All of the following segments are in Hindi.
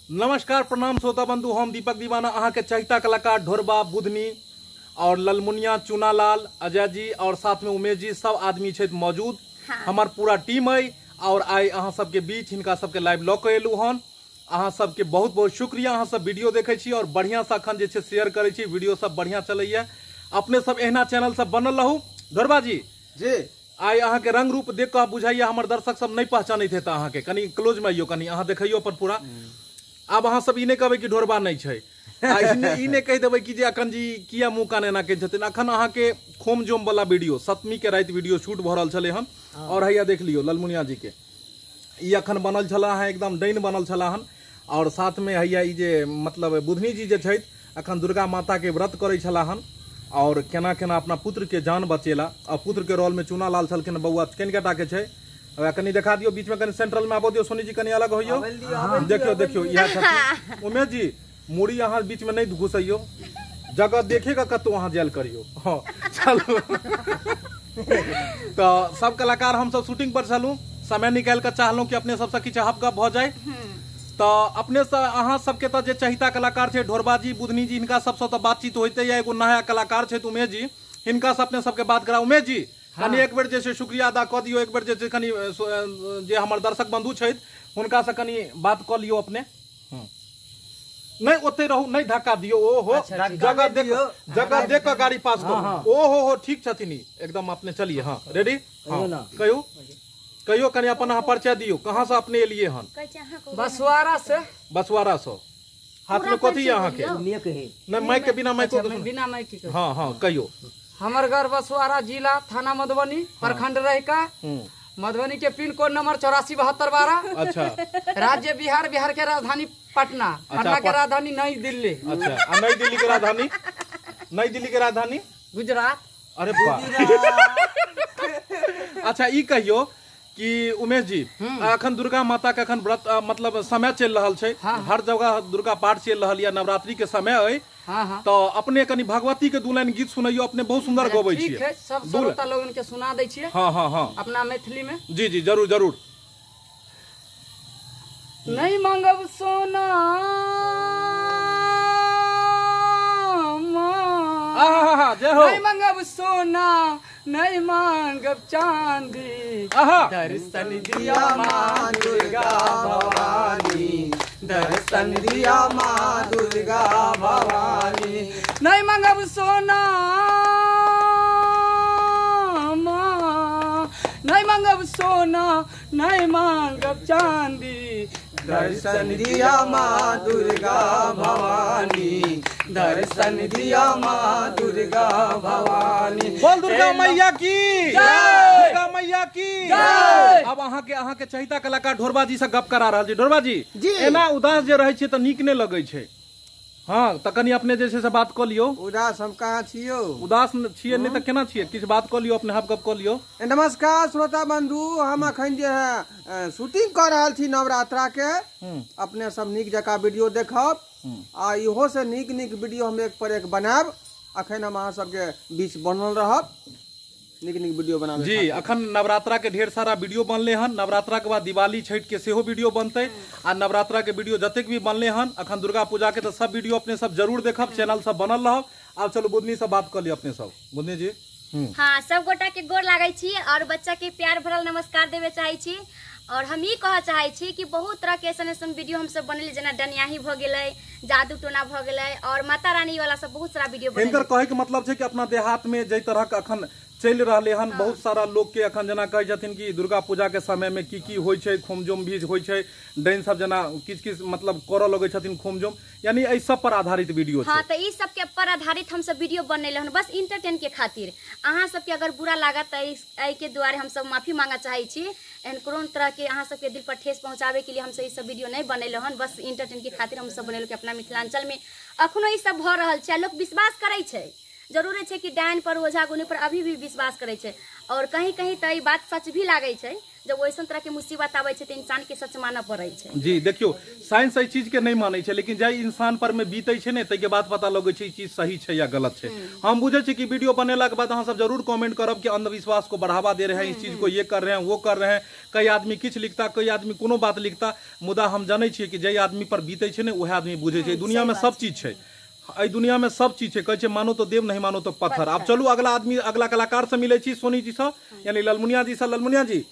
नमस्कार प्रणाम श्रोता बंधु, हम दीपक दीवाना अहाँ के चहिता कलाकार ढोरबा बुधनी और ललमुनिया चुनालाल अजय जी और साथ में उमेश जी सब आदमी छे मौजूद। हमार पूरा टीम है और आई अहाँ सबके बीच हिनका सबके लाइव लॉ के एलू हन। अहाँ सबके बहुत बहुत शुक्रिया। अहाँ सब वीडियो देखे छी और बढ़िया से अखन जे छे शेयर करे छी, वीडियो सब बढ़िया चलैया। अपने सब एहना चैनल सब बनल रहू। ढोरबा जी आई अहाँ के रंग रूप देख के बुझाइया हमर दर्शक सब नहीं पहचानते थे, अहाँ के कनी क्लोज में आइयो, कनी अहाँ देखियो अपन पूरा। अब अहाँ सब इने कहबे कि ढोरबा नहीं छे, इने कह देबे कि जे अखन जी किया मुंह काने ना के छथिन। अखन अहाँ के खोम जोम वाला वीडियो 7वीं के रात वीडियो शूट भ रहल छले हन और हैया देख लियो ललमुनिया जी के ई अखन बनल छला है, एकदम डैन बनल छला हन। और साथ में हैया ई जे मतलब बुधनी जी जे छथि अखन दुर्गा माता के व्रत करे छला हन और केना केना अपना पुत्र के जान बचेला। और पुत्र के रोल में चुनालाल छलखिन बउआ केनकेटा के छै। कनी देखा दियो बीच में, कनी सेंट्रल में आबो दियो, सोनी जी कनी अलग होइयो। देखियो देखियो इहा छथिन उमेश जी। मुड़ी अहाँ बीच में नहीं घुसैयो, जगह देखेगा कतो अहाँ जेल करियो। हाँ चलो तो सब कलाकार हम सब शूटिंग पर चलू, समय निकाल कर चाहलू कि अपने सबसे किछ हपगप भ जाए। तो अपने से अहाँ सबके तो जे चहिता कलाकार छे ढोरबा जी बुधनी जी, हिनका सबसे तो बातचीत होते है। एगो नया कलाकार छे उमेश जी, हिनका से अपने सबके बात करा। उमेश जी कनी एक बेर जैसे शुक्रिया अदा कर दियो, एक बेर जैसे कनी जे हमर दर्शक बंधु छथि हुनका से कनी बात कर लियो अपने। नहीं ओते रहू, नहीं धक्का दियो। ओ हो जगह देख के गाड़ी पास करो। ओ हो ठीक छथिन एकदम। अपने चलिए। हाँ रेडी। हाँ कहियो कनी अपन अहाँ परिचय दियो, कहाँ से अपने एलिए हन? बसवारा से। बसवारा से। हाथ में कथी अहाँ के? नहीं माइक के बिना माइक के। हाँ हाँ कहियो। हमर घर बसवारा, जिला थाना मधुबनी, प्रखंड रहिका, मधुबनी के पिन कोड नंबर 847212। अच्छा। राज्य बिहार, बिहार के राजधानी पटना, पटना के राजधानी नई दिल्ली। अच्छा नई दिल्ली के राजधानी? नई दिल्ली के राजधानी गुजरात। अरे अच्छा ई कहियो कि उमेश जी अखन दुर्गा माता के अखन व्रत मतलब समय चल रहा है। हर जगह दुर्गा पाठ चल रहा है, नवरात्रि के समय है। तो अपने कनी भगवती के 2 लाइन गीत सुनाइयो। अपने बहुत सुंदर गबै छियै। ठीक है, सब श्रोता लोगन के सुना दै छियै। हाँ हाँ हाँ अपना मैथिली में। जी जी जरूर जरूर। नहीं मांगब सोना नहीं मांगब सोना, नहीं मांगब चांदी, दर्शन दिया माँ दुर्गा भवानी, दर्शन दिया माँ दुर्गा भवानी। नहीं मांगब सोना माँ, नहीं मांगब सोना, नहीं मांगब चांदी, दर्शन दिया माँ दुर्गा भवानी, दर्शन दिया माँ दुर्गा भवानी। बोल दुर्गा मैया की जय, दुर्गा मैया की जय। अब अहाँ के चहिता कलाकार ढोरबा जी से गप करा रहल छी। ढोरबा जी एना उदास जे रहे छै त नीक नै लगै छै। हाँ तो कनी अपने जैसे से बात कर लियो। उदास हम कहाँ छियो? उदास छिये नहीं तो केना छिये? किछ बात कर लियो, अपने हप गप कर लियो। नमस्कार श्रोता बंधु, हम अखन जे है शूटिंग कर रहल छी नवरात्रा के। अपने सब नीक जका वीडियो देखब आ इहो से नीक नीक वीडियो हम एक पर एक बनाब। अखन हम अहाँ सबके बीच बनल रहब, नीक नीक वीडियो बनाबे जी। अखन नवरात्रा के ढेर सारा वीडियो बनले हन। नवरात्रा के बाद दिवाली छठ के सेहो वीडियो बनते आ नवरात्रा के वीडियो जतेक भी बनले हन अखन दुर्गा पूजा के तो सब वीडियो अपने सब जरूर देखब, चैनल सब बनल रहब। अब चलो बुधनी से बात कर लियो अपने सब। बुधनी जी हाँ सब गोटा के गोर लागै छी और बच्चा के प्यार भरल नमस्कार देवे चाहे छी। और हम ई कह चाहे छी कि बहुत तरह के ऐसा वीडियो हम सब बनले, जना डनियाही भ गेलै, जादू टोना भ गेलै और माता रानी वाला सब बहुत सारा वीडियो बनले। इनकर कहे के मतलब छै कि अपना देहात में जै तरह के अखन चल रहे हन बहुत सारा लोग के अखन जना कहे छथिन कि दुर्गा पूजा के समय में की होय छै, खोमजोम भी होय छै, डैन सब जना किछ मतलब करऽ लगे छथिन खोमजोम, यानी एहि सब पर आधारित वीडियो छै। हाँ तो ई सब के पर आधारित हम सब वीडियो बनले हन, बस इंटरटेन के खातिर। अहाँ सब के अगर बुरा लागत त एहि के द्वारे हम सब माफी मांगा चाहे छी। एहन कोनो तरह के अहाँ सब के दिल पर ठेस पहुंचावे के लिए हम सब ई सब वीडियो नहीं बनले हन, बस इंटरटेन के खातिर हम सब बनेलो कि अपना मिथिलांचल में अखनो ई सब भ रहल छै। लोग विश्वास करे छै, जरूर है कि डायन पर ओझा गुनी पर अभी भी विश्वास करे छे और कहीं कहीं तो बात सच भी लागे छे। जब वैसन तरह के मुसीबत आवे छै तो इंसान के सच मानऽ पड़ै छै। जी देखियो साइंस एहि चीज के नहीं माने छै, लेकिन जाय इंसान पर में बीते छै ने तै के बाद पता लगे छै ई चीज सही छै या गलत छै। हम बुझे छी कि वीडियो बनेला के बाद अहाँ सब जरूर कमेंट करब कि अंधविश्वास को बढ़ावा दे रहे हैं, इस चीज को ये कर रहे हैं वो कर रहे हैं। कई आदमी किछ लिखता, कई आदमी कोनो बात लिखता, मुदा हम जानै छियै कि जे आदमी पर बीते छै ने वह आदमी बुझे छै। दुनिया में सब चीज छै, एहि दुनिया में सब चीज है, कहै छै मानो तो देव नहीं मानो तो पत्थर। अब चलू अगला आदमी अगला कलाकार से मिले छी, सोनी जी से यानी ललमुनिया जी से। ललमुनिया जी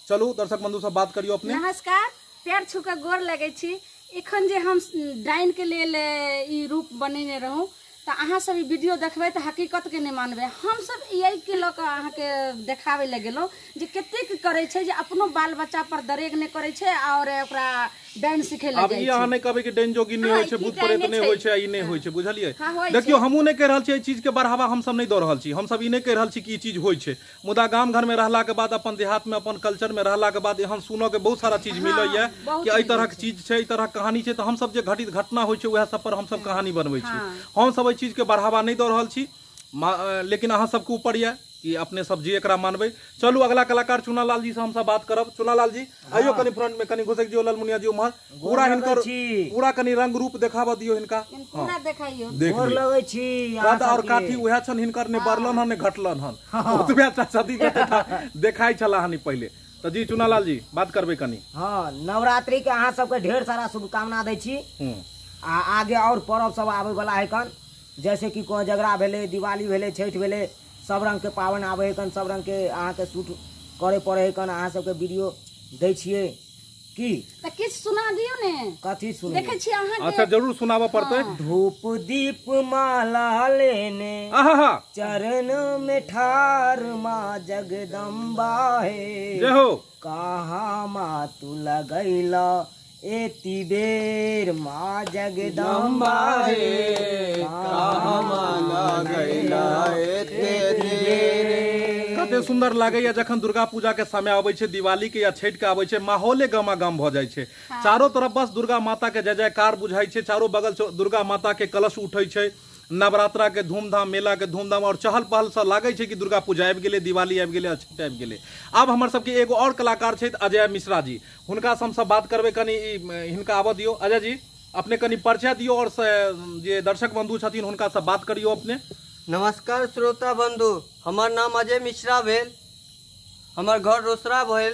चलू दर्शक बंधु से बात करियो अपने। नमस्कार, पैर छू के गोर लगे छी। एखन जे हम डाइन के लेल ई रूप बनेने रहूं तो अहाँ सब वीडियो देखबे तो हकीकत के नहीं मानबे। हम सब यही के लोग अहाँ के देखावे ले गेलो जे कतेक करे छै जे अपनो बाल बच्चा पर दरेग नहीं करे छै और ओकरा डाइन सिखे ले अब ई अहाँ नहीं कहबे कि डाइन जोगी नहीं होय छै, भूत प्रेत नहीं होय छै, ई नहीं होय छै, बुझलियै। देखियो हमहू नहीं कह रहल छी, ई चीज के बढ़ावा हम सब नहीं द रहल छी। हम सब ई नहीं कह रहल छी कि ई चीज होय छै, मुदा गांव घर में रहला के बाद, अपन देहात में, अपन कल्चर में रहला के बाद एहन सुनो के बहुत सारा चीज मिलै ये कि एहि तरह के चीज छै, एहि तरह के कहानी छै। तो हम सब जे घटित घटना होय छै वएह सब पर हम सब कहानी बनबै छी। हम सब एहि चीज के बढ़ावा नहीं दे रहल छी, लेकिन अहाँ सबके ऊपर ये कि अपने सब जी एकरा मानबे। चलू अगला कलाकार चुनालाल जी से हम सब बात करब। चुनालाल जी आइयो कनी फ्रंट में, कनी घुसक दियो ललमुनिया जी उम्हर, पूरा हिनकर पूरा कनी रंग रूप देखावा दियो हिनका, पूरा देखाइयो। देख लगै छी कद और काठी उहे छन हिनकर, ने बरलन हन ने घटलन हन, ओतबे सदी के देखाई छला हनी पहले। तो जी चुनालाल जी बात करबे कनी। हाँ, नवरात्रि के अहाँ सबके ढेर सारा शुभकामना दै छी। आगे और पर्व सब आवे वाला है कन, जैसे कि कोजगरा भेले, दिवाली भेले, छठ भेले, सब रंग के पावन आवे कन, सब रंग के अहाँ के शूट करे पड़े कन। अहाँ सबके वीडियो दै छियै की त किछ सुना दियो ने। कथी सुन देखे छी अहाँ अच्छा जरूर सुनावा पड़ते। धूप दीप माला लेने चरण में ठार माँ जगदम्बा है, जय हो कहाँ माँ तू लगैला एती बेर माँ जगदम्बा है, कहाँ माँ लगैला एती बेर। कते सुंदर लागैया जखन दुर्गा पूजा के समय आबै छै, दिवाली के या छठ के आबै छै, माहौले गमागम भ जाइ छै। चारों तरफ बस दुर्गा माता के जय जयकार बुझाई छै, चारों बगल दुर्गा माता के कलश उठै छै, नवरात्रा के धूमधाम, मेला के धूमधाम और चहल पहल से लागे छै कि दुर्गा पूजा आबि गेलै, दिवाली आबि गेलै, छठ आबि गेलै। आब हमर सबके एगो और कलाकार छै अजय मिश्रा जी, हुनका से हम सब बात करबै। कनी हिनका आबऽ दियो। अजय जी अपने कनी परिचय दियो और जे दर्शक बंधु छथिन हुनका से बात करियो अपने। नमस्कार श्रोता बंधु, हमार नाम अजय मिश्रा भेल, हमार घर रोसड़ा भेल,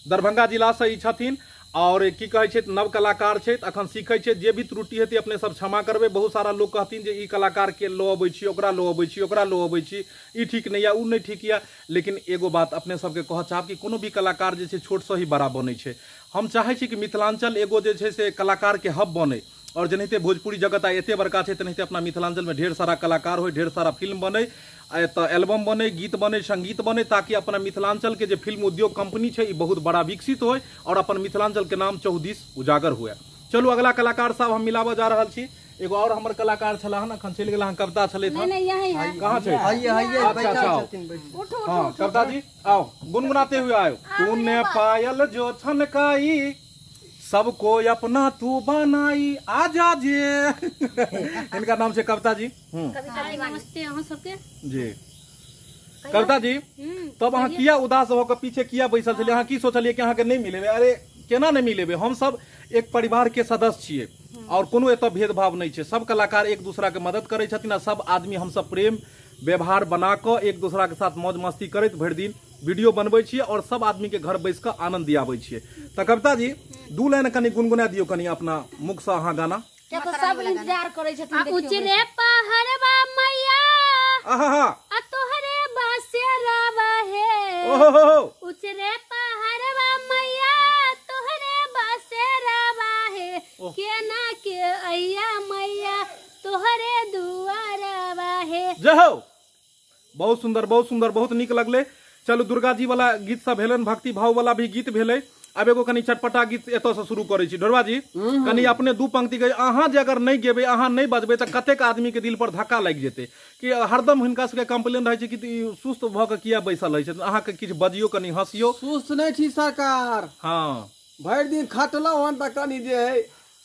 दरभंगा जिला से ई छथिन और की कहे छै नव कलाकार छै, अखन सीखे छै। जे भी त्रुटि हेतै अपने सब क्षमा करबै। बहुत सारा लोग कहथिन जे ई कलाकार के लो अबै छी, ओकरा लो अबै छी, ओकरा लो अबै छी, ई ठीक नहीं या उ नहीं ठीक या। लेकिन एगो बात अपने सबके कह चाहब कि कोनो भी कलाकार जे छै छोट से ही बड़ा बनै छै। हम चाहे छी कि मिथिलांचल एगो जे छै से कलाकार के हब बने, और जेनाहिते भोजपुरी जगत आइ एते बड़का छै तेनाहिते अपना मिथिलांचल में ढेर सारा कलाकार हो, ढेर सारा फिल्म बने, एल्बम बने, गीत बने, संगीत बने, ताकि अपना मिथिलांचल के जो फिल्म उद्योग कंपनी है बहुत बड़ा विकसित हो और अपन मिथिलांचल के नाम चौदिस उजागर हुए। चलू अगला कलाकार साहब हम मिलाबऽ जा रहल छी। एगो और हमर कलाकार छला हन, अखन चलि गेला हन, कविता छलै था। नहीं यही है। कहाँ छै? अच्छा हाँ कविता जी आओ, गुनगुनाते हुए आओ। तूने पायल जो छनकाई सबको अपना तू बनाई, आजा जे। इनका नाम से कविता जी। नमस्ते अहाँ सबके जी कविता जी, तब अहाँ किया उदास होकर पीछे किया बैसल छलियै? अहाँ की सोचलियै कि अहाँ के नहीं मिलेबे? अरे केना नहीं मिलेबे? हम सब एक परिवार के सदस्य छियै और कोनो एतऽ भेदभाव नहीं छै। सब कलाकार एक दूसरा के मदद करै छथिन आ सब आदमी हम सब प्रेम व्यवहार बना क एक दूसरा के साथ मौज मस्ती करैत भरि दिन वीडियो बनबै छियै और सब आदमी के घर बैस क आनंद दियाबै छियै। त कविता जी दू लाइन कनी गुनगुना दियो कनी अपना मुख से अहाँ गाना। क्या तो सब इंतजार करे छथिन। उचरे पहरवा मैया आहा आ तोहरे बसेरावा हे, ओहो उचरे पहरवा मैया तोहरे बसेरावा हे, केना के अइया मैया तोहरे दुआरवा हे। जय हो। बहुत सुंदर, बहुत सुंदर, बहुत नीक लगले। चलू दुर्गा जी वाला गीत सब भेलन, भक्ति भाव वाला भी गीत भेले। अब एगो कनी चटपटा गीत एतऽ से शुरू करे छी। ढोरवा जी कनी अपने दू पंक्ति गए। अहाँ जे अगर नहीं गेबे, अहाँ नहीं बजबे तो कतेक आदमी के दिल पर धक्का लग जेते कि हरदम हिनका सबके कंप्लेन रहे छै कि सुस्त भ के किया बैसल है। अहाँ के किछ बजियो, कनी हंसियो। सुस्त नहीं छी सरकार, हाँ भरि दिन खटलहुँ हन त कनी जे है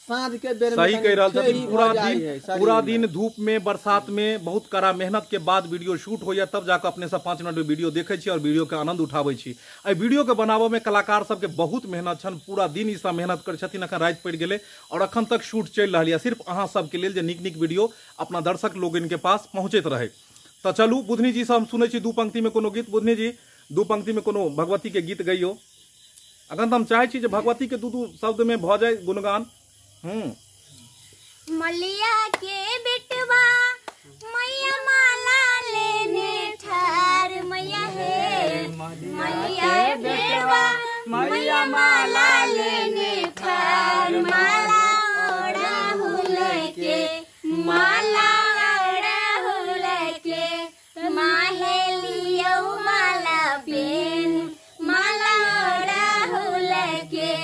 साँझ के बेर में सही कनी कह रहा छेही छथिन। पूरा भऽ जाइ दिन है शरीर पूरा में। दिन धूप में बरसात में बहुत कड़ा मेहनत के बाद वीडियो शूट होइया, तब जाकर अपने सब 5 मिनट में वीडियो देखे छी और वीडियो के आनंद उठाबै छी। एहि वीडियो के बनाबे में कलाकार सबके बहुत मेहनत छन, पूरा दिन ई सब मेहनत करै छथिन। अखन राति पड़ि गेलै और अखन तक शूट चलि रहल है, सिर्फ अहाँ सबके लेल जे नीक नीक वीडियो अपना दर्शक लोग इनके पास पहुंचैत रहे। तो चलू बुधनी जी से हम सुनै छी 2 पंक्ति में कोनो गीत। बुधनी जी 2 पंक्ति में कोनो भगवती के गीत गइयो। अखन तो हम चाहे छी जे भगवती के 2 शब्द में भ जाए गुणगान। मलिया के बिटवा मैया माला लेने ठार मैया हे, मलिया के बिटवा मैया माला लेने ठार, माला ओढ़ाहुल के, माला ओढ़ाहुल के, माहेलियो माला पेन, माला ओढ़ाहुल के,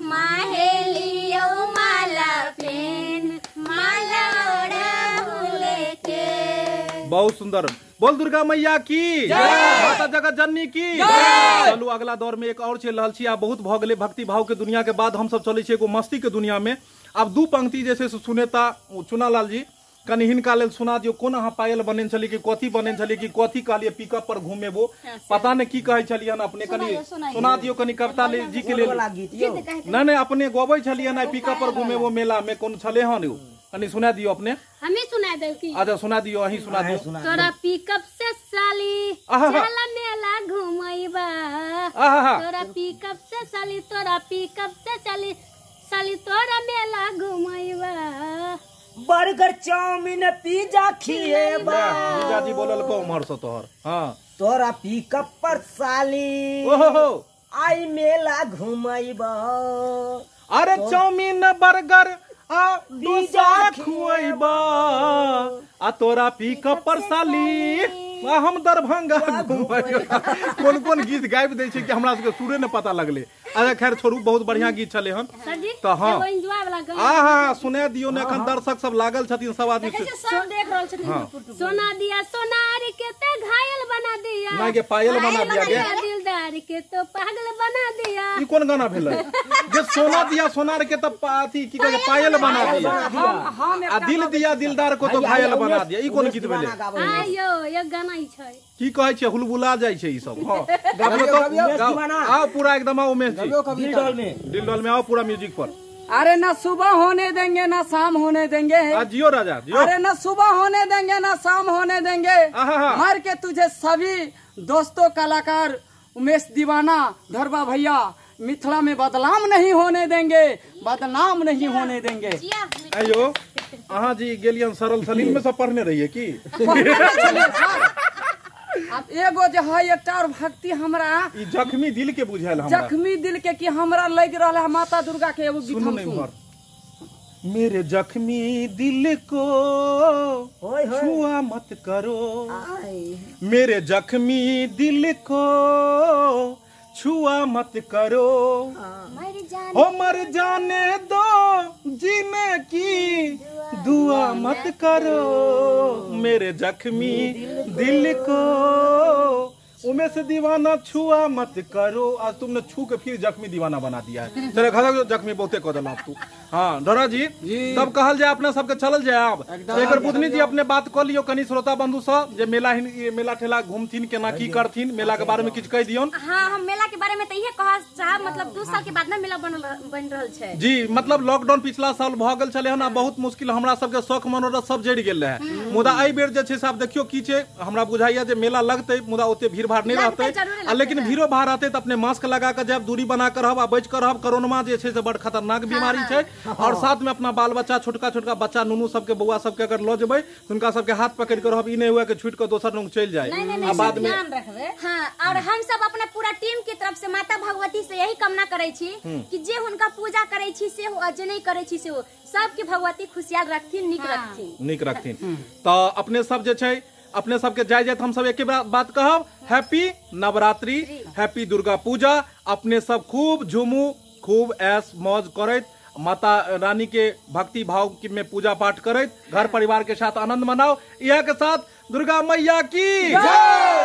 माहेलियो माला पेन, माला ओढ़ाहुल के। बहुत सुंदर। बोल दुर्गा मैया की माता जगत जननी की। चलू अगला दौर में एक और चल रहा छी। आब बहुत भ गेलै भक्ति भाव के दुनिया के बाद हम सब चले छी एगो मस्ती के दुनिया में। अब 2 पंक्ति जैसे सुनेता चुनालाल जी कनी हिनका लेल सुना दियो। कोन अहाँ पायल बनेन छली कि कथी बनेन छली कि कथी कहलिए पिकअप पर घूमेबो, पता नहीं की कहे छलियन अपने, कनी सुना दियो कनी कविता जी के लेल। नहीं अपने गबै छलियन ना पिकअप पर घूमेबो मेला में कोन छले हन यो, कनी सुना दियो अपने। हमें सुना दे की। अच्छा सुना दियो, अही सुना दियो। तोरा पिकअप से साली चला मेला घुमैबा, तोरा पिकअप से साली, तोरा पिकअप से साली, साली तोरा मेला घुमैबा, बर्गर चाउमीन पिज्जा खिएबा। जीजा जी बोलल को उमर से तोहर। हां तोरा पिकअप पर साली ओहो आई मेला घुमैबा। अरे चाउमीन बर्गर आ पिज्जा खुएबा, आ तोरा पिकअप पर साली आ हम दरभंगा घुमैबा। कोन कोन गीत गाबि दै छै कि हमरा सबके सुरे न पता लगले। अच्छा खैर छोड़ू, बहुत बढ़िया गीत छले हन। तो हाँ हाँ सुना दियो ने, एखन दर्शक सब लागल छथिन, सब आदमी सब देख रहल छथिन। सोना दिया सोनार के ते घायल बना दिया, नहीं के पायल बना दिया गे, दिलदार के तो पागल बना दिया। ई कोन गाना भेलै जे सोना दिया सोनार के त अथी की कहे पायल बना दिया, आ दिल दिया दिलदार को तो घायल बना दिया। ई कोन गीत भेलै? आयो ये गाना ही छै। की कहे छै हुलबुला जाइ छै ई सब। हां गाबियो तो आओ पूरा एकदम आओ उमेश जी दिल डॉल में आओ पूरा म्यूजिक पर। अरे ना सुबह होने देंगे ना शाम होने देंगे, जियो राजा जियो। अरे ना सुबह होने देंगे ना शाम होने देंगे, मार के तुझे सभी दोस्तों कलाकार उमेश दीवाना धरबा भैया, मिथिला में बदनाम नहीं होने देंगे, बदनाम नहीं होने देंगे। अयो अहाँ जी गेलियन सरल सलील में सब पढ़ने रहिए की? अब एगो जे है एकटा और भक्ति हमरा ई जख्मी दिल के बुझायल हमरा, जख्मी दिल के कि हमरा लग रहल है माता दुर्गा के एगो गीत हम सुन। मेरे जख्मी दिल को छुआ मत करो, मेरे जख्मी दिल को छुआ मत करो, हो मर जाने दो जीने की दुआ मत करो, मेरे जख्मी दिल को उमेश दीवाना छुआ मत करो। आज तुमने छू के फिर जख्मी दीवाना बना दिया है। चले खा जख्मी बहुते कह दिल तू। हाँ धरा जी तब कहल जाए अपने सबके चलल जाए। अब एक बुधनी जी अपने बात कह लियो कनी श्रोता बंधु सब जे मेला ठेला घूमथिन केना की करथिन, मेला के बारे में किछ कह दियोन। हाँ हम मेला के बारे में तो इहे कह चाहब, मतलब 2 साल के बाद ना मेला बन रहल छै जी। मतलब लॉकडाउन पिछला साल भ गेल छले हन, बहुत मुश्किल हमरा सबके शौक मनोरथ सब जड़ गेल रहे। मुदा एहि बेर जे छै से आब देखियो की छै, हमरा बुझाइया जे मेला लगते मुदा ओते भीड़ भाड़ नहीं रहते, लेकिन भीड़ो भाड़ रहते तो अपने मास्क लगा कर जाब, दूरी बना कर रहब, बच कर रहब। कोरोना जे छै से बड़ खतरनाक बीमारी छै, और साथ में अपना बाल बच्चा छोटका छोटका बच्चा नुनू सबके बउआ सबके अगर लो जेबै उनका सबके हाथ पकड़ कर रहब, ई नहीं हुआ कि छूट कर दोसर लोग चल जाए आ बाद में। हाँ और हम सब अपने पूरा टीम की तरफ से माता भगवती से यही कामना करे छी कि जे हुनका पूजा करे छी से हो, जे नहीं करे छी से हो, सबके भगवती खुशियाल रखथिन, नीक रखथिन। तो अपने सब जे छै अपने सबके जाय जाय हम सब एक बात कहब, हैप्पी नवरात्रि, हैप्पी दुर्गा पूजा। अपने सब खूब झूमू, खूब ऐश मौज करैत, माता रानी के भक्ति भाव में पूजा पाठ करैत, घर परिवार के साथ आनंद मनाओ। यह के साथ दुर्गा मैया की जय।